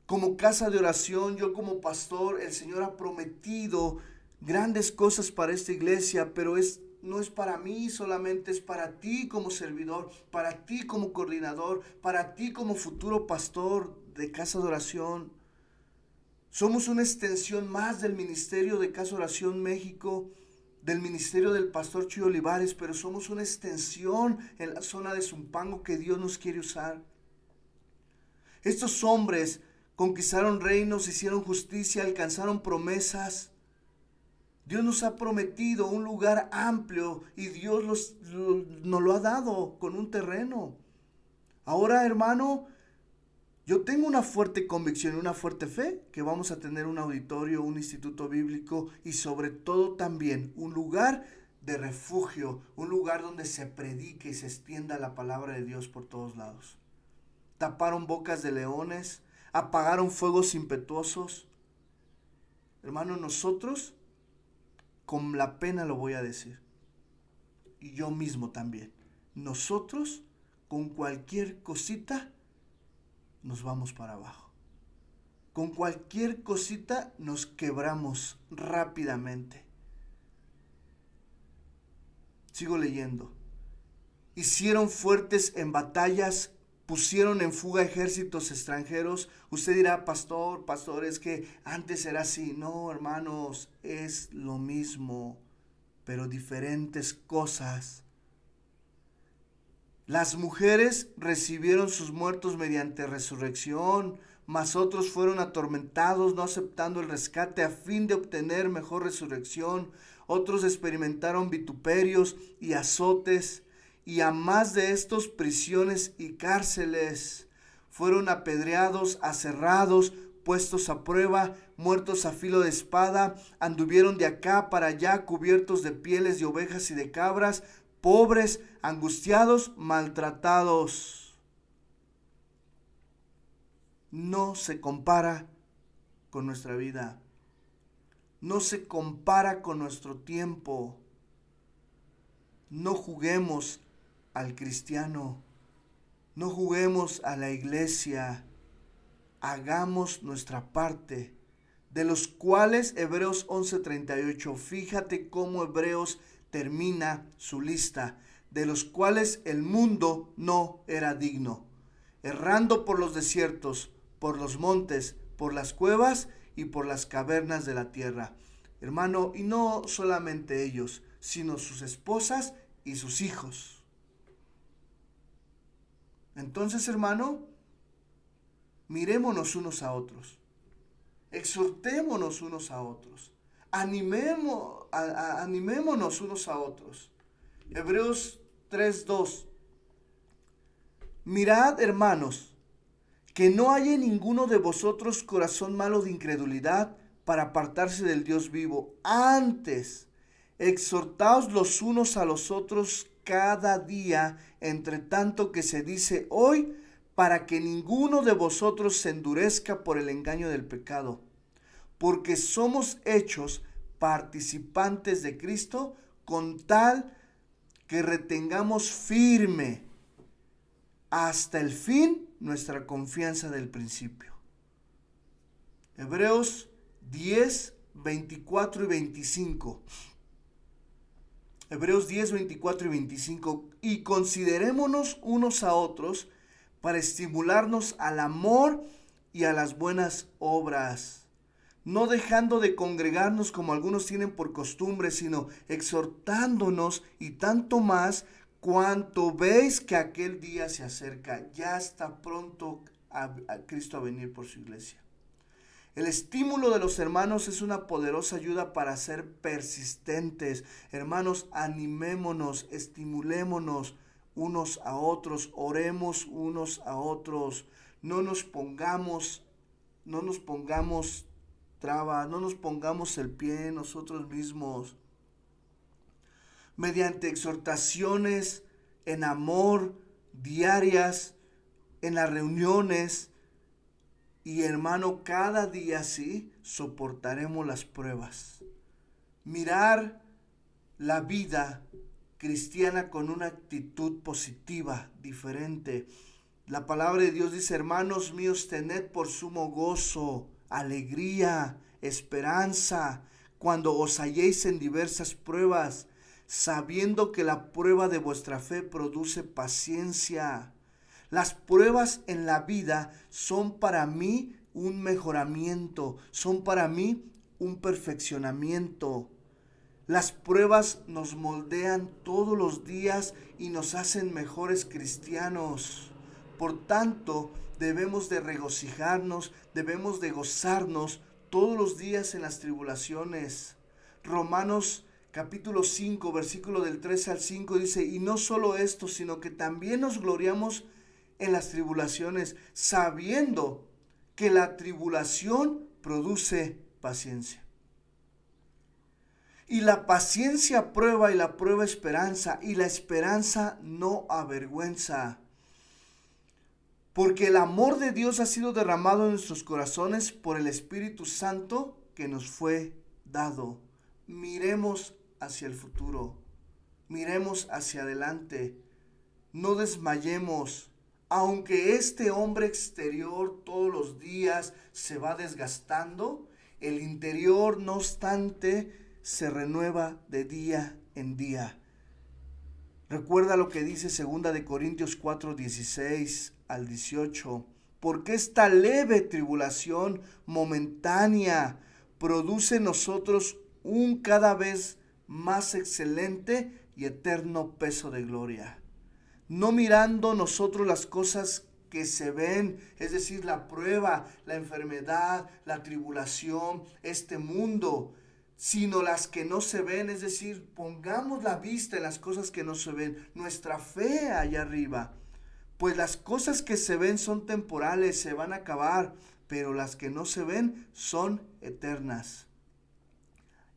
Como casa de oración, yo como pastor, el Señor ha prometido grandes cosas para esta iglesia, pero no es para mí solamente, es para ti como servidor, para ti como coordinador, para ti como futuro pastor de Casa de Oración. Somos una extensión más del ministerio de Casa de Oración México, del ministerio del pastor Chuy Olivares, pero somos una extensión en la zona de Zumpango que Dios nos quiere usar. Estos hombres conquistaron reinos, hicieron justicia, alcanzaron promesas. Dios nos ha prometido un lugar amplio y Dios nos lo ha dado con un terreno. Ahora, hermano, yo tengo una fuerte convicción y una fuerte fe que vamos a tener un auditorio, un instituto bíblico y sobre todo también un lugar de refugio, un lugar donde se predique y se extienda la palabra de Dios por todos lados. Taparon bocas de leones, apagaron fuegos impetuosos. Hermano, nosotros, con la pena lo voy a decir, y yo mismo también, nosotros con cualquier cosita nos vamos para abajo. Con cualquier cosita nos quebramos rápidamente. Sigo leyendo. Hicieron fuertes en batallas, pusieron en fuga ejércitos extranjeros. Usted dirá, pastor, es que antes era así. No, hermanos, es lo mismo, pero diferentes cosas. Las mujeres recibieron sus muertos mediante resurrección, mas otros fueron atormentados, no aceptando el rescate a fin de obtener mejor resurrección. Otros experimentaron vituperios y azotes, y a más de estos prisiones y cárceles. Fueron apedreados, aserrados, puestos a prueba, muertos a filo de espada, anduvieron de acá para allá cubiertos de pieles de ovejas y de cabras, pobres, angustiados, maltratados. No se compara con nuestra vida. No se compara con nuestro tiempo. No juguemos al cristiano. No juguemos a la iglesia. Hagamos nuestra parte. De los cuales Hebreos 11:38. Fíjate cómo Hebreos termina su lista. De los cuales el mundo no era digno. Errando por los desiertos, por los montes, por las cuevas y por las cavernas de la tierra. Hermano, y no solamente ellos, sino sus esposas y sus hijos. Entonces, hermano, mirémonos unos a otros, exhortémonos unos a otros, animémonos unos a otros. Hebreos 3:2. Mirad, hermanos, que no haya en ninguno de vosotros corazón malo de incredulidad para apartarse del Dios vivo. Antes, exhortaos los unos a los otros cada día, entre tanto que se dice hoy, para que ninguno de vosotros se endurezca por el engaño del pecado. Porque somos hechos participantes de Cristo, con tal que retengamos firme hasta el fin nuestra confianza del principio. Hebreos 10, 24 y 25. Hebreos 10, 24 y 25. Y considerémonos unos a otros para estimularnos al amor y a las buenas obras, no dejando de congregarnos como algunos tienen por costumbre, sino exhortándonos, y tanto más cuanto veis que aquel día se acerca. Ya está pronto a Cristo a venir por su iglesia. El estímulo de los hermanos es una poderosa ayuda para ser persistentes. Hermanos, animémonos, estimulémonos unos a otros, oremos unos a otros. No nos pongamos trabas, no nos pongamos el pie nosotros mismos. Mediante exhortaciones en amor diarias, en las reuniones, y hermano, cada día sí soportaremos las pruebas. Mirar la vida cristiana con una actitud positiva, diferente. La palabra de Dios dice: hermanos míos, tened por sumo gozo, alegría, esperanza, cuando os halléis en diversas pruebas, sabiendo que la prueba de vuestra fe produce paciencia. Las pruebas en la vida son para mí un mejoramiento, son para mí un perfeccionamiento. Las pruebas nos moldean todos los días y nos hacen mejores cristianos. Por tanto, debemos de regocijarnos, debemos de gozarnos todos los días en las tribulaciones. Romanos capítulo 5, versículo del 3 al 5 dice: y no solo esto, sino que también nos gloriamos en las tribulaciones, sabiendo que la tribulación produce paciencia. Y la paciencia prueba, y la prueba esperanza, y la esperanza no avergüenza. Porque el amor de Dios ha sido derramado en nuestros corazones por el Espíritu Santo que nos fue dado. Miremos hacia el futuro, miremos hacia adelante, no desmayemos. Aunque este hombre exterior todos los días se va desgastando, el interior, no obstante, se renueva de día en día. Recuerda lo que dice 2 de Corintios 4, 16 al 18. Porque esta leve tribulación momentánea produce en nosotros un cada vez más excelente y eterno peso de gloria. No mirando nosotros las cosas que se ven, es decir, la prueba, la enfermedad, la tribulación, este mundo, sino las que no se ven, es decir, pongamos la vista en las cosas que no se ven, nuestra fe allá arriba. Pues las cosas que se ven son temporales, se van a acabar, pero las que no se ven son eternas.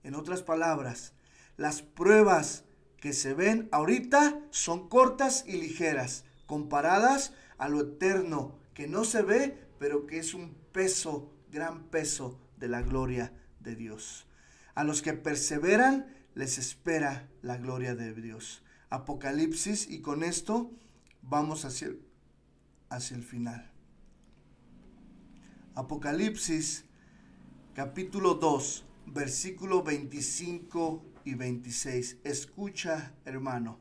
En otras palabras, las pruebas que se ven ahorita son cortas y ligeras, comparadas a lo eterno, que no se ve, pero que es un peso, gran peso de la gloria de Dios. A los que perseveran les espera la gloria de Dios. Apocalipsis, y con esto vamos hacia el final. Apocalipsis capítulo 2, versículo 25 y 26. Escucha, hermano.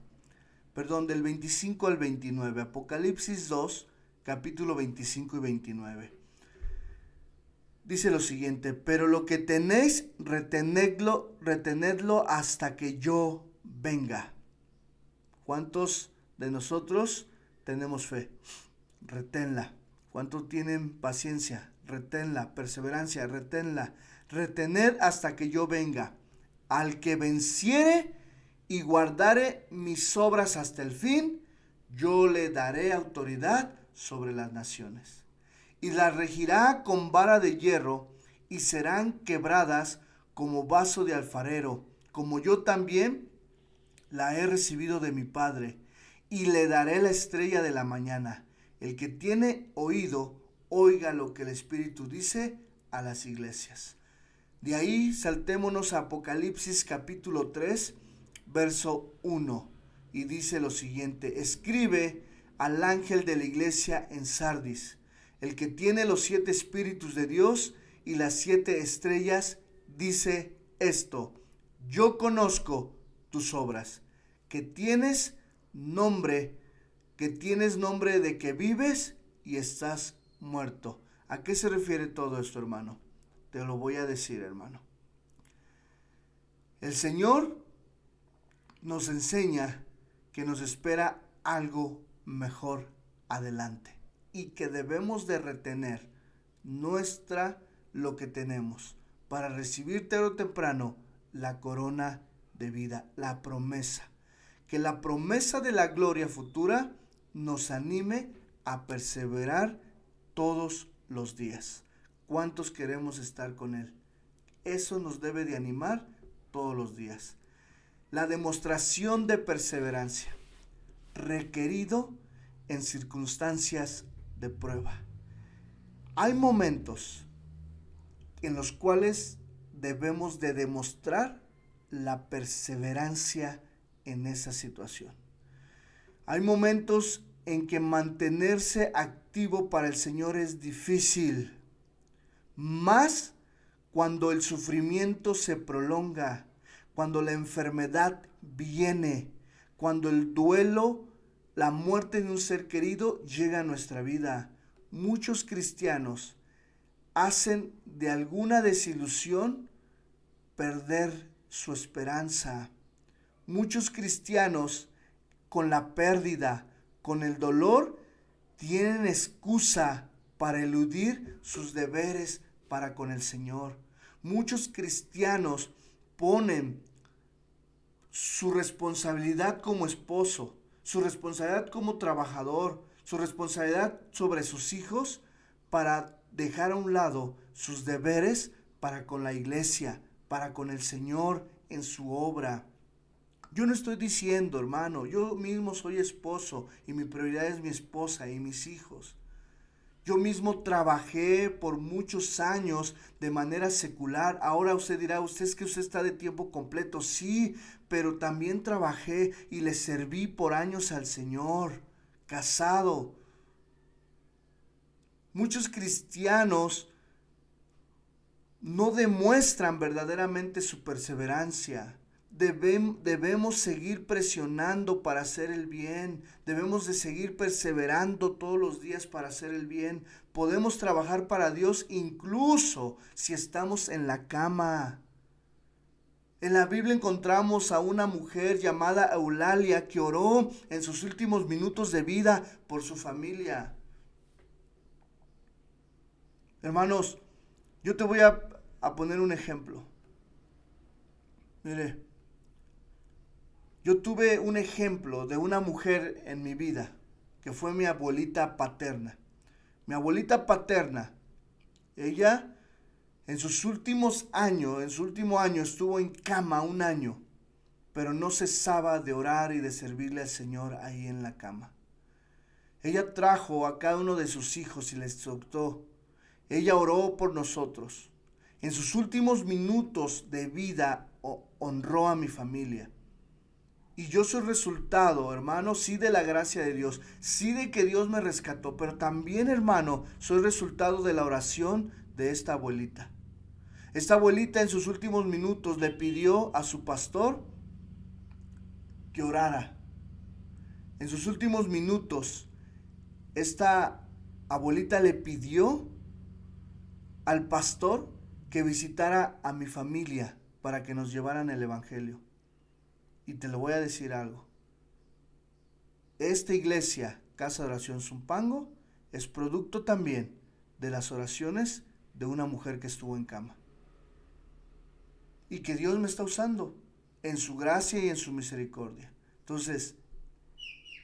Del 25 al 29. Apocalipsis 2, capítulo 25 y 29. Dice lo siguiente: pero lo que tenéis, retenedlo hasta que yo venga. ¿Cuántos de nosotros tenemos fe? Reténla. ¿Cuántos tienen paciencia? Reténla. Perseverancia, reténla. Retener hasta que yo venga. Al que venciere y guardare mis obras hasta el fin, yo le daré autoridad sobre las naciones. Y las regirá con vara de hierro, y serán quebradas como vaso de alfarero, como yo también la he recibido de mi Padre, y le daré la estrella de la mañana. El que tiene oído, oiga lo que el Espíritu dice a las iglesias. De ahí saltémonos a Apocalipsis capítulo 3, verso 1, y dice lo siguiente: escribe al ángel de la iglesia en Sardis, el que tiene los 7 espíritus de Dios y las 7 estrellas, dice esto: yo conozco tus obras, que tienes nombre de que vives y estás muerto. ¿A qué se refiere todo esto, hermano? Te lo voy a decir, hermano. El Señor nos enseña que nos espera algo mejor adelante y que debemos de retener lo que tenemos para recibir tarde o temprano la corona de vida, la promesa. Que la promesa de la gloria futura nos anime a perseverar todos los días. ¿Cuántos queremos estar con Él? Eso nos debe de animar todos los días. La demostración de perseverancia, requerido en circunstancias de prueba. Hay momentos en los cuales debemos de demostrar la perseverancia en esa situación. Hay momentos en que mantenerse activo para el Señor es difícil, más cuando el sufrimiento se prolonga, cuando la enfermedad viene, cuando el duelo, la muerte de un ser querido llega a nuestra vida. Muchos cristianos hacen de alguna desilusión perder su esperanza. Muchos cristianos con la pérdida, con el dolor, tienen excusa para eludir sus deberes para con el Señor. Muchos cristianos ponen su responsabilidad como esposo, su responsabilidad como trabajador, su responsabilidad sobre sus hijos para dejar a un lado sus deberes para con la iglesia, para con el Señor en su obra. Yo no estoy diciendo, hermano, yo mismo soy esposo y mi prioridad es mi esposa y mis hijos. Yo mismo trabajé por muchos años de manera secular. Ahora usted dirá, usted está de tiempo completo. Sí, pero también trabajé y le serví por años al Señor, casado. Muchos cristianos no demuestran verdaderamente su perseverancia. Debemos seguir presionando para hacer el bien. Debemos de seguir perseverando todos los días para hacer el bien. Podemos trabajar para Dios incluso si estamos en la cama. En la Biblia encontramos a una mujer llamada Eulalia que oró en sus últimos minutos de vida por su familia. Hermanos, yo te voy a poner un ejemplo. Mire, yo tuve un ejemplo de una mujer en mi vida, que fue mi abuelita paterna. Mi abuelita paterna, ella en su último año estuvo en cama 1 año, pero no cesaba de orar y de servirle al Señor ahí en la cama. Ella trajo a cada uno de sus hijos y les exhortó. Ella oró por nosotros. En sus últimos minutos de vida honró a mi familia. Y yo soy resultado, hermano, sí de la gracia de Dios, sí de que Dios me rescató, pero también, hermano, soy resultado de la oración de esta abuelita. Esta abuelita en sus últimos minutos le pidió a su pastor que orara. En sus últimos minutos, esta abuelita le pidió al pastor que visitara a mi familia para que nos llevaran el evangelio. Y te lo voy a decir algo. Esta iglesia, Casa de Oración Zumpango, es producto también de las oraciones de una mujer que estuvo en cama. Y que Dios me está usando en su gracia y en su misericordia. Entonces,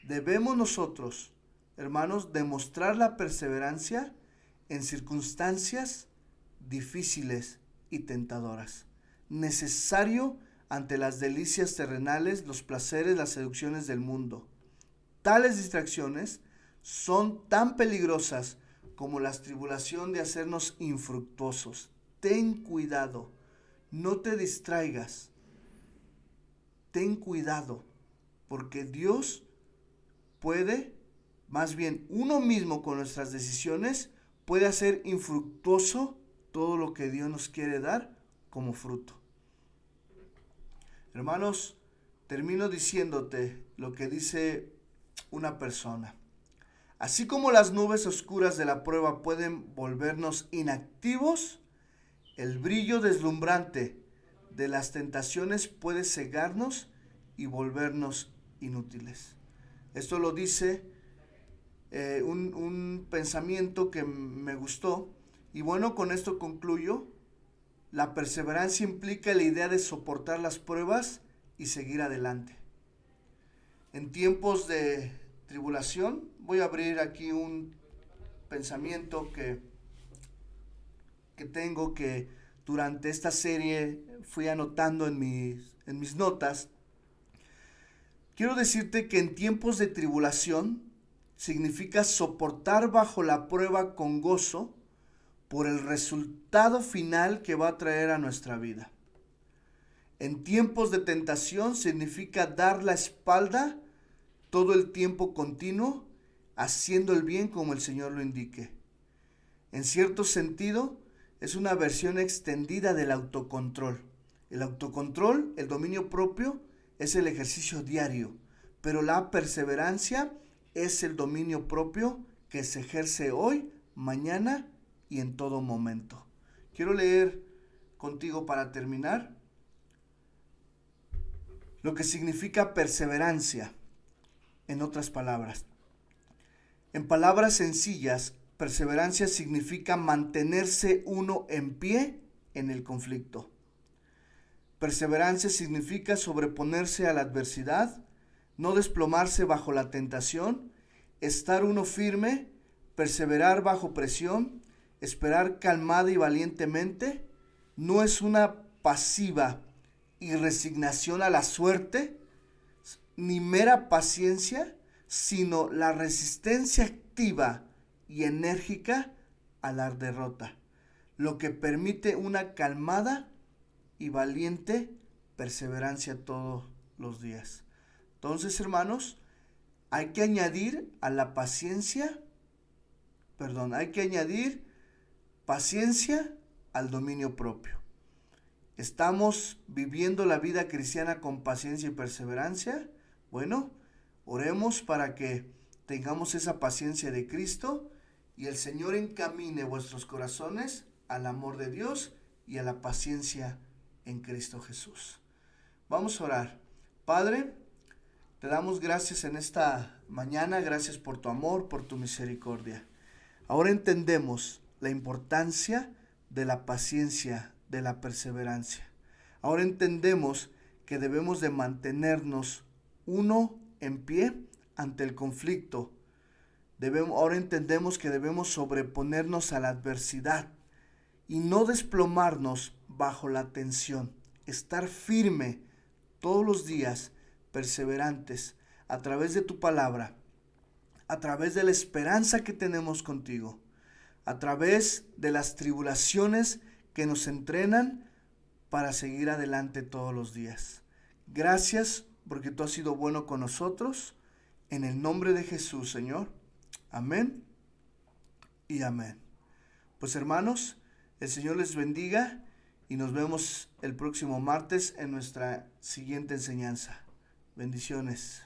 debemos nosotros, hermanos, demostrar la perseverancia en circunstancias difíciles y tentadoras. Necesario ante las delicias terrenales, los placeres, las seducciones del mundo. Tales distracciones son tan peligrosas como la tribulación de hacernos infructuosos. Ten cuidado, no te distraigas. Ten cuidado, porque Dios puede, más bien uno mismo con nuestras decisiones, puede hacer infructuoso todo lo que Dios nos quiere dar como fruto. Hermanos, termino diciéndote lo que dice una persona. Así como las nubes oscuras de la prueba pueden volvernos inactivos, el brillo deslumbrante de las tentaciones puede cegarnos y volvernos inútiles. Esto lo dice un pensamiento que me gustó. Y bueno, con esto concluyo. La perseverancia implica la idea de soportar las pruebas y seguir adelante. En tiempos de tribulación, voy a abrir aquí un pensamiento que tengo, que durante esta serie fui anotando en mis notas. Quiero decirte que en tiempos de tribulación significa soportar bajo la prueba con gozo por el resultado final que va a traer a nuestra vida. En tiempos de tentación significa dar la espalda todo el tiempo continuo, haciendo el bien como el Señor lo indique. En cierto sentido, es una versión extendida del autocontrol. El autocontrol, el dominio propio, es el ejercicio diario, pero la perseverancia es el dominio propio que se ejerce hoy, mañana y en todo momento. Quiero leer contigo para terminar lo que significa perseverancia. En otras palabras, en palabras sencillas, perseverancia significa mantenerse uno en pie en el conflicto. Perseverancia significa sobreponerse a la adversidad, no desplomarse bajo la tentación, estar uno firme, perseverar bajo presión, esperar calmada y valientemente. No es una pasiva y resignación a la suerte, ni mera paciencia, sino la resistencia activa y enérgica a la derrota, lo que permite una calmada y valiente perseverancia todos los días. Entonces, hermanos, hay que añadir paciencia al dominio propio. ¿Estamos viviendo la vida cristiana con paciencia y perseverancia? Bueno, oremos para que tengamos esa paciencia de Cristo y el Señor encamine vuestros corazones al amor de Dios y a la paciencia en Cristo Jesús. Vamos a orar. Padre, te damos gracias en esta mañana, gracias por tu amor, por tu misericordia. Ahora entendemos la importancia de la paciencia, de la perseverancia. Ahora entendemos que debemos de mantenernos uno en pie ante el conflicto. Ahora entendemos que debemos sobreponernos a la adversidad y no desplomarnos bajo la tensión. Estar firme todos los días, perseverantes, a través de tu palabra, a través de la esperanza que tenemos contigo, a través de las tribulaciones que nos entrenan para seguir adelante todos los días. Gracias porque tú has sido bueno con nosotros. En el nombre de Jesús, Señor. Amén y amén. Pues hermanos, el Señor les bendiga y nos vemos el próximo martes en nuestra siguiente enseñanza. Bendiciones.